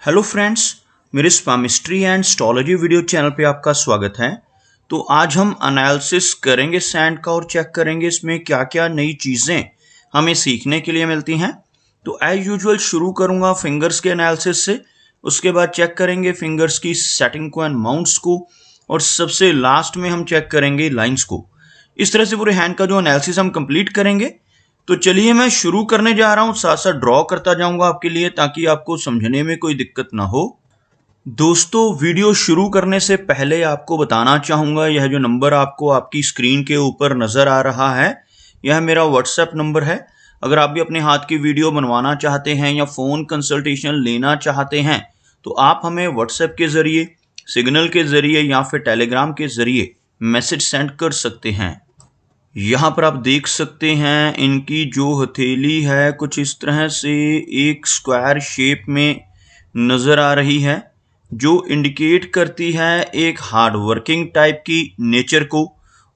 Hello friends, मेरे स्पामिस्ट्री and astrology video channel पे आपका स्वागत है। तो आज हम एनालिसिस करेंगे सैंड का और चेक करेंगे इसमें क्या क्या नई चीज़ें हमें सीखने के लिए मिलती हैं। तो एज यूजुअल शुरू करूंगा फिंगर्स के एनालिसिस से, उसके बाद चेक करेंगे फिंगर्स की सेटिंग को एंड माउंट्स को, और सबसे लास्ट में हम चेक करेंगे लाइन्स को। इस तरह से पूरे हैंड का जो एनालिसिस हम कंप्लीट करेंगे। तो चलिए मैं शुरू करने जा रहा हूँ, साथ साथ ड्रॉ करता जाऊंगा आपके लिए ताकि आपको समझने में कोई दिक्कत ना हो। दोस्तों, वीडियो शुरू करने से पहले आपको बताना चाहूंगा, यह जो नंबर आपको आपकी स्क्रीन के ऊपर नजर आ रहा है, यह मेरा व्हाट्सएप नंबर है। अगर आप भी अपने हाथ की वीडियो बनवाना चाहते हैं या फ़ोन कंसल्टेशन लेना चाहते हैं तो आप हमें व्हाट्सएप के ज़रिए, सिग्नल के ज़रिए या फिर टेलीग्राम के ज़रिए मैसेज सेंड कर सकते हैं। यहाँ पर आप देख सकते हैं इनकी जो हथेली है कुछ इस तरह से एक स्क्वायर शेप में नज़र आ रही है, जो इंडिकेट करती है एक हार्ड वर्किंग टाइप की नेचर को।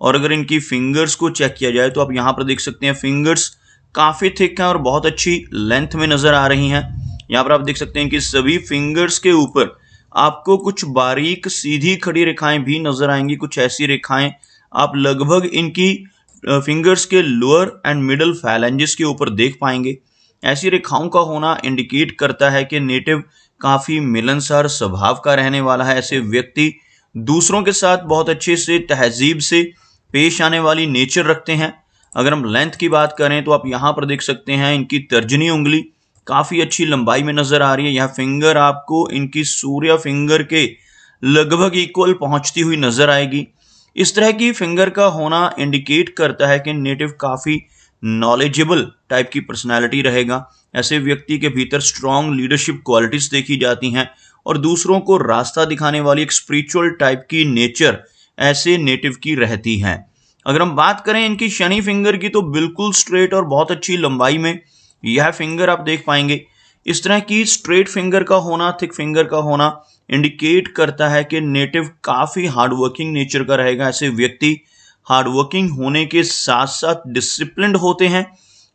और अगर इनकी फिंगर्स को चेक किया जाए तो आप यहाँ पर देख सकते हैं फिंगर्स काफ़ी थिक हैं और बहुत अच्छी लेंथ में नज़र आ रही हैं। यहाँ पर आप देख सकते हैं कि सभी फिंगर्स के ऊपर आपको कुछ बारीक सीधी खड़ी रेखाएं भी नज़र आएंगी। कुछ ऐसी रेखाएं आप लगभग इनकी फिंगर्स के लोअर एंड मिडल फैलेंजेस के ऊपर देख पाएंगे। ऐसी रेखाओं का होना इंडिकेट करता है कि नेटिव काफ़ी मिलनसार स्वभाव का रहने वाला है। ऐसे व्यक्ति दूसरों के साथ बहुत अच्छे से तहजीब से पेश आने वाली नेचर रखते हैं। अगर हम लेंथ की बात करें तो आप यहाँ पर देख सकते हैं इनकी तर्जनी उंगली काफ़ी अच्छी लंबाई में नज़र आ रही है। यह फिंगर आपको इनकी सूर्य फिंगर के लगभग इक्वल पहुँचती हुई नज़र आएगी। इस तरह की फिंगर का होना इंडिकेट करता है कि नेटिव काफ़ी नॉलेजेबल टाइप की पर्सनालिटी रहेगा। ऐसे व्यक्ति के भीतर स्ट्रॉन्ग लीडरशिप क्वालिटीज़ देखी जाती हैं और दूसरों को रास्ता दिखाने वाली एक स्पिरिचुअल टाइप की नेचर ऐसे नेटिव की रहती है। अगर हम बात करें इनकी शनि फिंगर की तो बिल्कुल स्ट्रेट और बहुत अच्छी लंबाई में यह फिंगर आप देख पाएंगे। इस तरह की स्ट्रेट फिंगर का होना, थिक फिंगर का होना इंडिकेट करता है कि नेटिव काफ़ी हार्डवर्किंग नेचर का रहेगा। ऐसे व्यक्ति हार्डवर्किंग होने के साथ साथ डिसिप्लिन्ड होते हैं।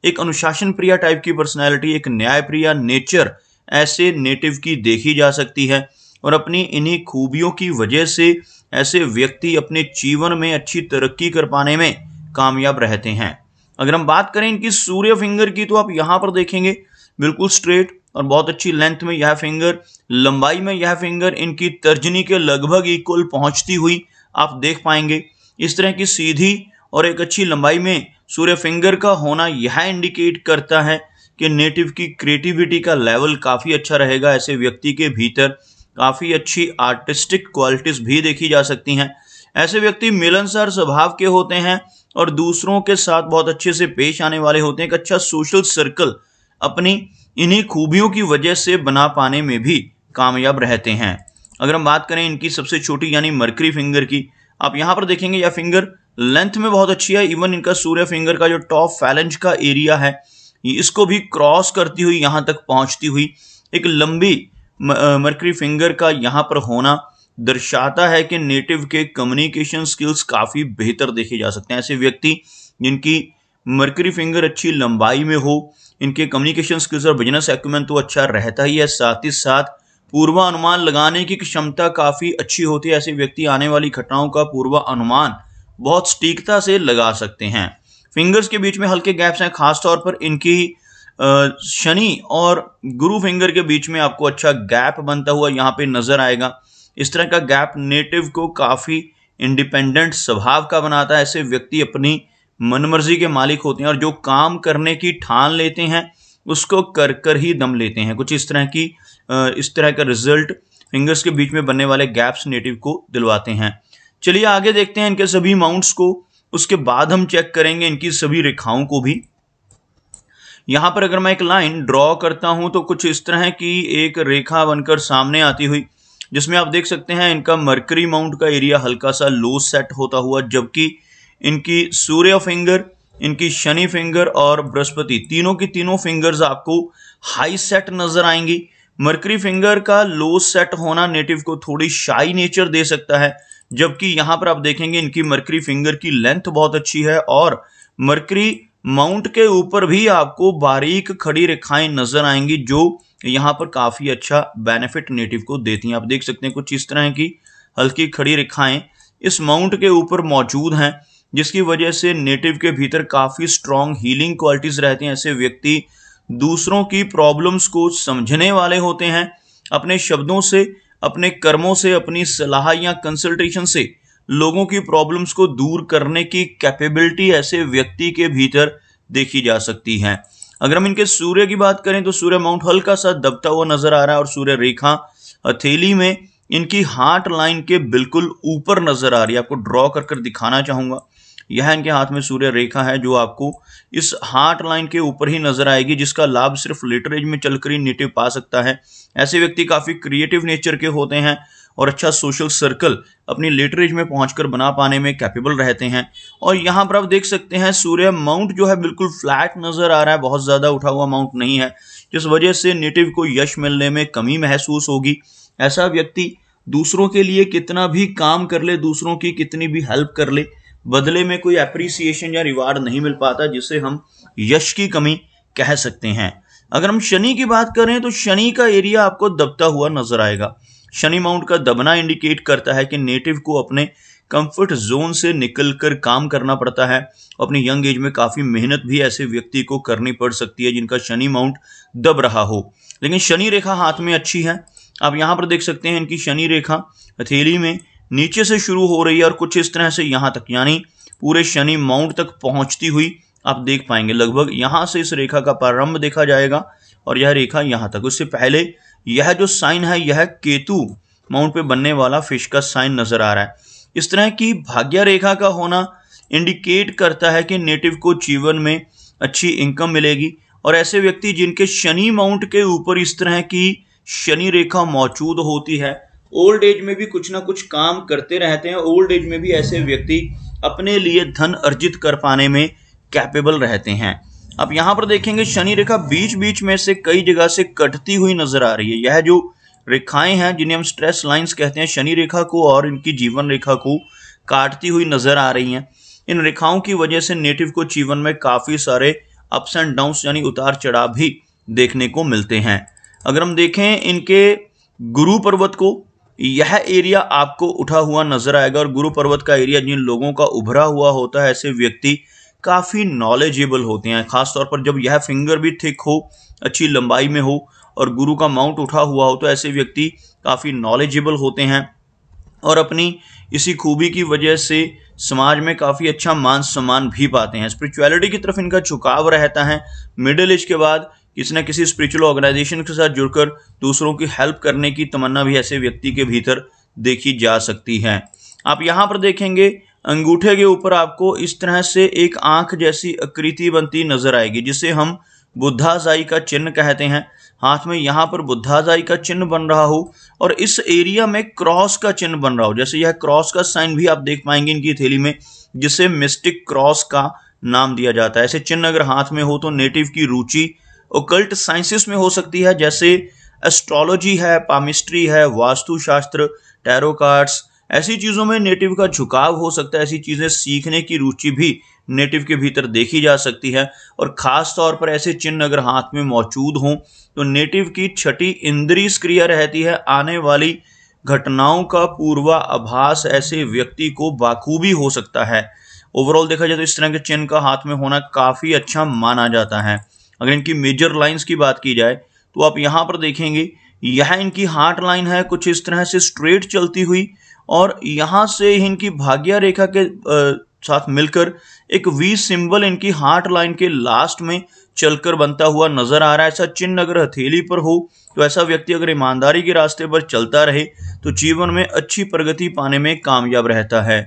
एक अनुशासन प्रिय टाइप की पर्सनैलिटी, एक न्याय प्रिय नेचर ऐसे नेटिव की देखी जा सकती है। और अपनी इन्हीं खूबियों की वजह से ऐसे व्यक्ति अपने जीवन में अच्छी तरक्की कर पाने में कामयाब रहते हैं। अगर हम बात करें इनकी सूर्य फिंगर की तो आप यहाँ पर देखेंगे बिल्कुल स्ट्रेट और बहुत अच्छी लेंथ में यह फिंगर, लंबाई में यह फिंगर इनकी तर्जनी के लगभग इक्वल पहुंचती हुई आप देख पाएंगे। इस तरह की सीधी और एक अच्छी लंबाई में सूर्य फिंगर का होना यह इंडिकेट करता है कि नेटिव की क्रिएटिविटी का लेवल काफ़ी अच्छा रहेगा। ऐसे व्यक्ति के भीतर काफ़ी अच्छी आर्टिस्टिक क्वालिटीज़ भी देखी जा सकती हैं। ऐसे व्यक्ति मिलनसार स्वभाव के होते हैं और दूसरों के साथ बहुत अच्छे से पेश आने वाले होते हैं। एक अच्छा सोशल सर्कल अपनी इन्हीं खूबियों की वजह से बना पाने में भी कामयाब रहते हैं। अगर हम बात करें इनकी सबसे छोटी यानी मरकरी फिंगर की, आप यहाँ पर देखेंगे यह फिंगर लेंथ में बहुत अच्छी है। इवन इनका सूर्य फिंगर का जो टॉप फैलेंज का एरिया है इसको भी क्रॉस करती हुई यहाँ तक पहुँचती हुई एक लंबी मरकरी फिंगर का यहाँ पर होना दर्शाता है कि नेटिव के कम्युनिकेशन स्किल्स काफ़ी बेहतर देखे जा सकते हैं। ऐसे व्यक्ति जिनकी मरकरी फिंगर अच्छी लंबाई में हो, इनके कम्युनिकेशन स्किल्स और बिजनेस एक्यूमेन तो अच्छा रहता ही है, साथ ही साथ पूर्वानुमान लगाने की क्षमता काफ़ी अच्छी होती है। ऐसे व्यक्ति आने वाली घटनाओं का पूर्वानुमान बहुत सटीकता से लगा सकते हैं। फिंगर्स के बीच में हल्के गैप्स हैं, खासतौर पर इनकी शनि और गुरु फिंगर के बीच में आपको अच्छा गैप बनता हुआ यहाँ पे नजर आएगा। इस तरह का गैप नेटिव को काफ़ी इंडिपेंडेंट स्वभाव का बनाता है। ऐसे व्यक्ति अपनी मनमर्जी के मालिक होते हैं और जो काम करने की ठान लेते हैं उसको कर कर ही दम लेते हैं। कुछ इस तरह का रिजल्ट फिंगर्स के बीच में बनने वाले गैप्स नेटिव को दिलवाते हैं। चलिए आगे देखते हैं इनके सभी माउंट्स को, उसके बाद हम चेक करेंगे इनकी सभी रेखाओं को भी। यहाँ पर अगर मैं एक लाइन ड्रॉ करता हूँ तो कुछ इस तरह की एक रेखा बनकर सामने आती हुई, जिसमें आप देख सकते हैं इनका मरकरी माउंट का एरिया हल्का सा लो सेट होता हुआ, जबकि इनकी सूर्य फिंगर, इनकी शनि फिंगर और बृहस्पति तीनों की तीनों फिंगर्स आपको हाई सेट नजर आएंगी। मरकरी फिंगर का लो सेट होना नेटिव को थोड़ी शाई नेचर दे सकता है, जबकि यहाँ पर आप देखेंगे इनकी मरकरी फिंगर की लेंथ बहुत अच्छी है और मरकरी माउंट के ऊपर भी आपको बारीक खड़ी रेखाएं नजर आएंगी जो यहाँ पर काफ़ी अच्छा बेनिफिट नेटिव को देती हैं। आप देख सकते हैं कुछ इस तरह की हल्की खड़ी रेखाएं इस माउंट के ऊपर मौजूद हैं, जिसकी वजह से नेटिव के भीतर काफ़ी स्ट्रॉन्ग हीलिंग क्वालिटीज़ रहती हैं। ऐसे व्यक्ति दूसरों की प्रॉब्लम्स को समझने वाले होते हैं। अपने शब्दों से, अपने कर्मों से, अपनी सलाह या कंसल्टेशन से लोगों की प्रॉब्लम्स को दूर करने की कैपेबिलिटी ऐसे व्यक्ति के भीतर देखी जा सकती है। अगर हम इनके सूर्य की बात करें तो सूर्य माउंट हल्का सा दबता हुआ नजर आ रहा है और सूर्य रेखा हथेली में इनकी हार्ट लाइन के बिल्कुल ऊपर नजर आ रही है। आपको ड्रॉ कर कर दिखाना चाहूंगा। यह इनके हाथ में सूर्य रेखा है जो आपको इस हार्ट लाइन के ऊपर ही नजर आएगी, जिसका लाभ सिर्फ लेटर एज में चलकर ही नेटिव पा सकता है। ऐसे व्यक्ति काफी क्रिएटिव नेचर के होते हैं और अच्छा सोशल सर्कल अपनी लेटर एज में पहुंचकर बना पाने में कैपेबल रहते हैं। और यहाँ पर आप देख सकते हैं सूर्य माउंट जो है बिल्कुल फ्लैट नजर आ रहा है, बहुत ज्यादा उठा हुआ माउंट नहीं है, जिस वजह से नेटिव को यश मिलने में कमी महसूस होगी। ऐसा व्यक्ति दूसरों के लिए कितना भी काम कर ले, दूसरों की कितनी भी हेल्प कर ले, बदले में कोई एप्रिसिएशन या रिवार्ड नहीं मिल पाता, जिसे हम यश की कमी कह सकते हैं। अगर हम शनि की बात करें तो शनि का एरिया आपको दबता हुआ नजर आएगा। शनि माउंट का दबना इंडिकेट करता है कि नेटिव को अपने कंफर्ट जोन से निकलकर काम करना पड़ता है। अपनी यंग एज में काफी मेहनत भी ऐसे व्यक्ति को करनी पड़ सकती है जिनका शनि माउंट दब रहा हो। लेकिन शनि रेखा हाथ में अच्छी है। आप यहाँ पर देख सकते हैं इनकी शनि रेखा हथेली में नीचे से शुरू हो रही है और कुछ इस तरह से यहाँ तक, यानी पूरे शनि माउंट तक पहुंचती हुई आप देख पाएंगे। लगभग यहाँ से इस रेखा का प्रारंभ देखा जाएगा और यह रेखा यहाँ तक। उससे पहले यह जो साइन है यह केतु माउंट पे बनने वाला फिश का साइन नजर आ रहा है। इस तरह की भाग्य रेखा का होना इंडिकेट करता है कि नेटिव को जीवन में अच्छी इनकम मिलेगी। और ऐसे व्यक्ति जिनके शनि माउंट के ऊपर इस तरह की शनि रेखा मौजूद होती है, ओल्ड एज में भी कुछ ना कुछ काम करते रहते हैं। ओल्ड एज में भी ऐसे व्यक्ति अपने लिए धन अर्जित कर पाने में कैपेबल रहते हैं। अब यहाँ पर देखेंगे शनि रेखा बीच बीच में से कई जगह से कटती हुई नजर आ रही है। यह जो रेखाएं हैं जिन्हें हम स्ट्रेस लाइंस कहते हैं, शनि रेखा को और इनकी जीवन रेखा को काटती हुई नजर आ रही हैं। इन रेखाओं की वजह से नेटिव को जीवन में काफी सारे अप्स एंड डाउन्स यानी उतार चढ़ाव भी देखने को मिलते हैं। अगर हम देखें इनके गुरु पर्वत को, यह एरिया आपको उठा हुआ नजर आएगा और गुरु पर्वत का एरिया जिन लोगों का उभरा हुआ होता है, ऐसे व्यक्ति काफी नॉलेजेबल होते हैं। खासतौर पर जब यह फिंगर भी थिक हो, अच्छी लंबाई में हो और गुरु का माउंट उठा हुआ हो, तो ऐसे व्यक्ति काफी नॉलेजेबल होते हैं और अपनी इसी खूबी की वजह से समाज में काफी अच्छा मान सम्मान भी पाते हैं। स्पिरिचुअलिटी की तरफ इनका झुकाव रहता है। मिडिल एज के बाद किसी न किसी स्पिरिचुअल ऑर्गेनाइजेशन के साथ जुड़कर दूसरों की हेल्प करने की तमन्ना भी ऐसे व्यक्ति के भीतर देखी जा सकती है। आप यहाँ पर देखेंगे अंगूठे के ऊपर आपको इस तरह से एक आंख जैसी आकृति बनती नजर आएगी, जिसे हम बुद्धाजाई का चिन्ह कहते हैं। हाथ में यहाँ पर बुद्धाजाई का चिन्ह बन रहा हो और इस एरिया में क्रॉस का चिन्ह बन रहा हो। जैसे यह क्रॉस का साइन भी आप देख पाएंगे इनकी थैली में, जिसे मिस्टिक क्रॉस का नाम दिया जाता है। ऐसे चिन्ह अगर हाथ में हो तो नेटिव की रुचि ओकल्ट साइंसेस में हो सकती है, जैसे एस्ट्रोलॉजी है, पामिस्ट्री है, वास्तुशास्त्र, टैरो कार्ड्स। ऐसी चीजों में नेटिव का झुकाव हो सकता है। ऐसी चीजें सीखने की रुचि भी नेटिव के भीतर देखी जा सकती है। और खास तौर पर ऐसे चिन्ह अगर हाथ में मौजूद हों तो नेटिव की छठी इंद्रिय सक्रिय रहती है। आने वाली घटनाओं का पूर्वाभास ऐसे व्यक्ति को बाखूबी हो सकता है। ओवरऑल देखा जाए तो इस तरह के चिन्ह का हाथ में होना काफी अच्छा माना जाता है। अगर इनकी मेजर लाइंस की बात की जाए तो आप यहाँ पर देखेंगे यह इनकी हार्ट लाइन है, कुछ इस तरह से स्ट्रेट चलती हुई, और यहाँ से इनकी भाग्य रेखा के साथ मिलकर एक वी सिंबल इनकी हार्ट लाइन के लास्ट में चलकर बनता हुआ नजर आ रहा है। ऐसा चिन्ह अगर हथेली पर हो तो ऐसा व्यक्ति अगर ईमानदारी के रास्ते पर चलता रहे तो जीवन में अच्छी प्रगति पाने में कामयाब रहता है।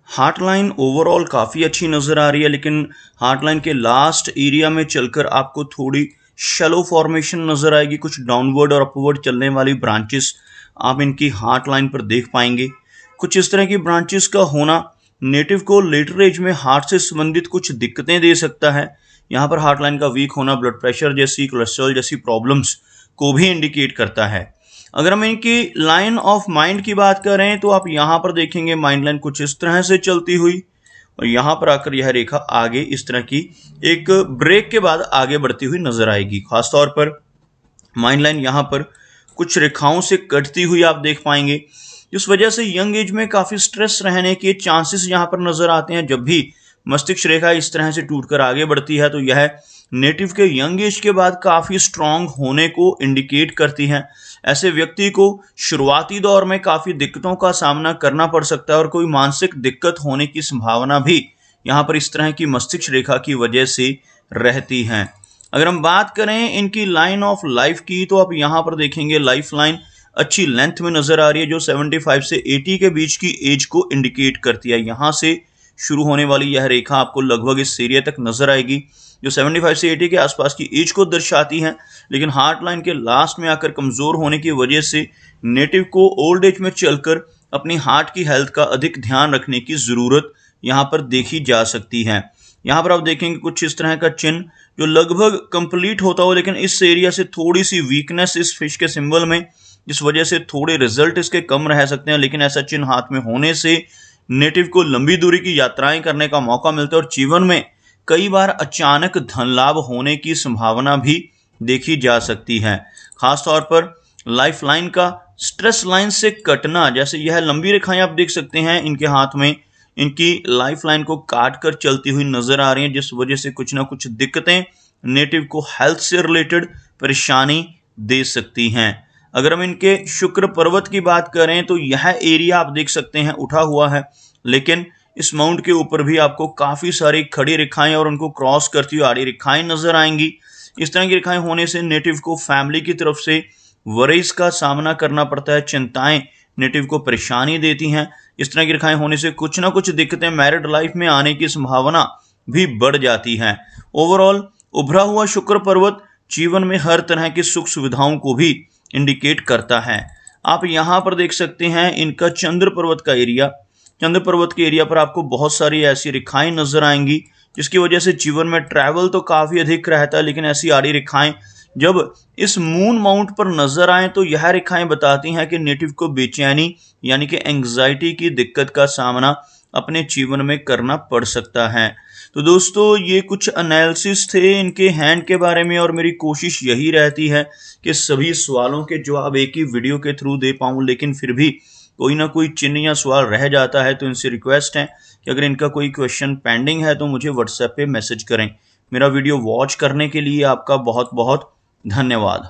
हार्ट लाइन ओवरऑल काफ़ी अच्छी नज़र आ रही है, लेकिन हार्ट लाइन के लास्ट एरिया में चलकर आपको थोड़ी शैलो फॉर्मेशन नज़र आएगी। कुछ डाउनवर्ड और अपवर्ड चलने वाली ब्रांचेस आप इनकी हार्ट लाइन पर देख पाएंगे। कुछ इस तरह की ब्रांचेस का होना नेटिव को लेटर एज में हार्ट से संबंधित कुछ दिक्कतें दे सकता है। यहाँ पर हार्ट लाइन का वीक होना ब्लड प्रेशर जैसी, कोलेस्ट्रॉल जैसी प्रॉब्लम्स को भी इंडिकेट करता है। अगर हम इनकी लाइन ऑफ माइंड की बात करें तो आप यहाँ पर देखेंगे माइंड लाइन कुछ इस तरह से चलती हुई और यहाँ पर आकर यह रेखा आगे इस तरह की एक ब्रेक के बाद आगे बढ़ती हुई नजर आएगी। खासतौर पर माइंड लाइन यहाँ पर कुछ रेखाओं से कटती हुई आप देख पाएंगे, जिस वजह से यंग एज में काफ़ी स्ट्रेस रहने के चांसेस यहाँ पर नज़र आते हैं। जब भी मस्तिष्क रेखा इस तरह से टूटकर आगे बढ़ती है तो यह नेटिव के यंग एज के बाद काफ़ी स्ट्रांग होने को इंडिकेट करती है। ऐसे व्यक्ति को शुरुआती दौर में काफ़ी दिक्कतों का सामना करना पड़ सकता है और कोई मानसिक दिक्कत होने की संभावना भी यहाँ पर इस तरह की मस्तिष्क रेखा की वजह से रहती है। अगर हम बात करें इनकी लाइन ऑफ लाइफ की तो आप यहाँ पर देखेंगे लाइफ लाइन अच्छी लेंथ में नजर आ रही है, जो 75 से 80 के बीच की एज को इंडिकेट करती है। यहाँ से शुरू होने वाली यह रेखा आपको लगभग इस एरिया तक नजर आएगी, जो 75 से 80 के आसपास की एज को दर्शाती है। लेकिन हार्ट लाइन के लास्ट में आकर कमजोर होने की वजह से नेटिव को ओल्ड एज में चलकर अपनी हार्ट की हेल्थ का अधिक ध्यान रखने की जरूरत यहाँ पर देखी जा सकती है। यहाँ पर आप देखेंगे कुछ इस तरह का चिन्ह जो लगभग कंप्लीट होता हो, लेकिन इस एरिया से थोड़ी सी वीकनेस इस फिश के सिंबल में, जिस वजह से थोड़े रिजल्ट इसके कम रह सकते हैं। लेकिन ऐसा चिन्ह हाथ में होने से नेटिव को लंबी दूरी की यात्राएं करने का मौका मिलता है और जीवन में कई बार अचानक धन लाभ होने की संभावना भी देखी जा सकती है। खासतौर पर लाइफ लाइन का स्ट्रेस लाइन से कटना, जैसे यह लंबी रेखाएं आप देख सकते हैं इनके हाथ में, इनकी लाइफ लाइन को काट कर चलती हुई नजर आ रही हैं, जिस वजह से कुछ ना कुछ दिक्कतें नेटिव को हेल्थ से रिलेटेड परेशानी दे सकती हैं। अगर हम इनके शुक्र पर्वत की बात करें तो यह एरिया आप देख सकते हैं उठा हुआ है, लेकिन इस माउंट के ऊपर भी आपको काफ़ी सारी खड़ी रेखाएं और उनको क्रॉस करती हुई आड़ी रेखाएं नजर आएंगी। इस तरह की रेखाएं होने से नेटिव को फैमिली की तरफ से वरीज का सामना करना पड़ता है, चिंताएं नेटिव को परेशानी देती हैं। इस तरह की रेखाएं होने से कुछ ना कुछ दिक्कतें मैरिड लाइफ में आने की संभावना भी बढ़ जाती है। ओवरऑल उभरा हुआ शुक्र पर्वत जीवन में हर तरह की सुख सुविधाओं को भी इंडिकेट करता है। आप यहाँ पर देख सकते हैं इनका चंद्र पर्वत का एरिया। चंद्र पर्वत के एरिया पर आपको बहुत सारी ऐसी रेखाएं नजर आएंगी, जिसकी वजह से जीवन में ट्रैवल तो काफ़ी अधिक रहता है, लेकिन ऐसी आड़ी रेखाएं जब इस मून माउंट पर नजर आए तो यह रेखाएं बताती हैं कि नेटिव को बेचैनी यानी कि एंग्जाइटी की दिक्कत का सामना अपने जीवन में करना पड़ सकता है। तो दोस्तों ये कुछ एनालिसिस थे इनके हैंड के बारे में, और मेरी कोशिश यही रहती है कि सभी सवालों के जवाब एक ही वीडियो के थ्रू दे पाऊँ, लेकिन फिर भी कोई ना कोई चिन्ह या सवाल रह जाता है। तो इनसे रिक्वेस्ट है कि अगर इनका कोई क्वेश्चन पेंडिंग है तो मुझे व्हाट्सएप पे मैसेज करें। मेरा वीडियो वॉच करने के लिए आपका बहुत बहुत धन्यवाद।